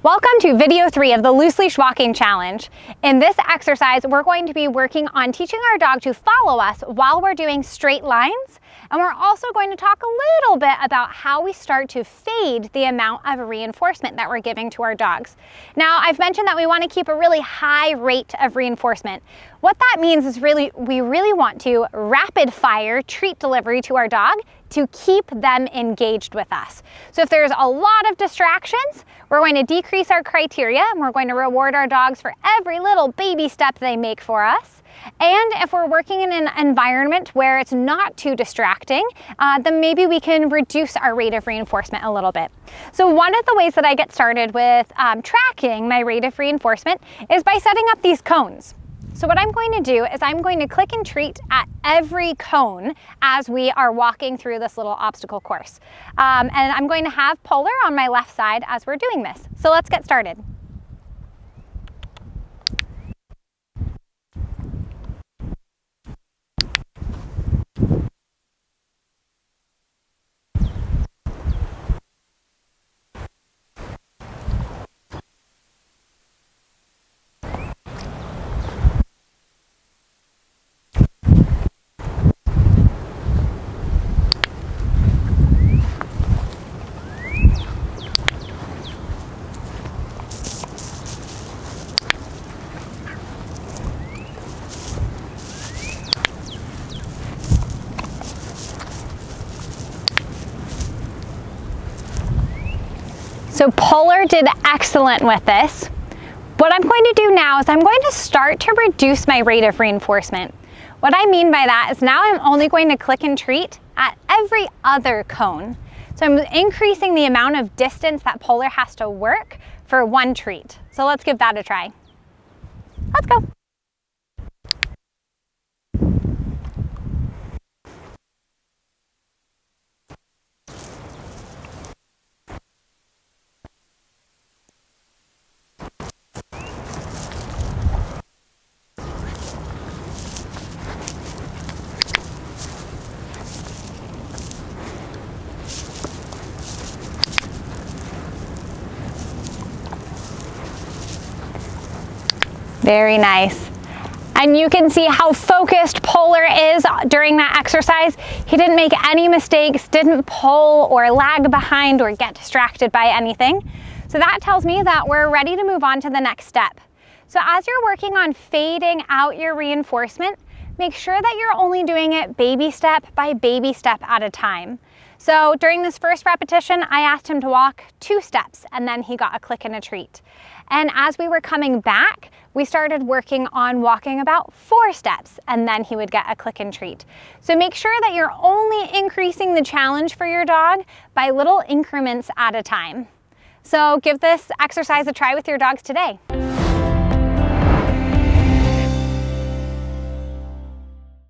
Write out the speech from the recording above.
Welcome to video 3 of the Loose Leash Walking Challenge. In this exercise, we're going to be working on teaching our dog to follow us while we're doing straight lines. And we're also going to talk a little bit about how we start to fade the amount of reinforcement that we're giving to our dogs. Now, I've mentioned that we want to keep a really high rate of reinforcement. What that means is we really want to rapid fire treat delivery to our dog to keep them engaged with us. So if there's a lot of distractions, we're going to decrease our criteria and we're going to reward our dogs for every little baby step they make for us. And if we're working in an environment where it's not too distracting, then maybe we can reduce our rate of reinforcement a little bit. So one of the ways that I get started with tracking my rate of reinforcement is by setting up these cones. So what I'm going to do is I'm going to click and treat at every cone as we are walking through this little obstacle course. And I'm going to have Polar on my left side as we're doing this. So let's get started. So Polar did excellent with this. What I'm going to do now is I'm going to start to reduce my rate of reinforcement. What I mean by that is now I'm only going to click and treat at every other cone. So I'm increasing the amount of distance that Polar has to work for one treat. So let's give that a try. Let's go. Very nice. And you can see how focused Polar is during that exercise. He didn't make any mistakes, didn't pull or lag behind or get distracted by anything. So that tells me that we're ready to move on to the next step. So as you're working on fading out your reinforcement, make sure that you're only doing it baby step by baby step at a time. So during this first repetition, I asked him to walk 2 steps and then he got a click and a treat. And as we were coming back, we started working on walking about 4 steps and then he would get a click and treat. So make sure that you're only increasing the challenge for your dog by little increments at a time. So give this exercise a try with your dogs today.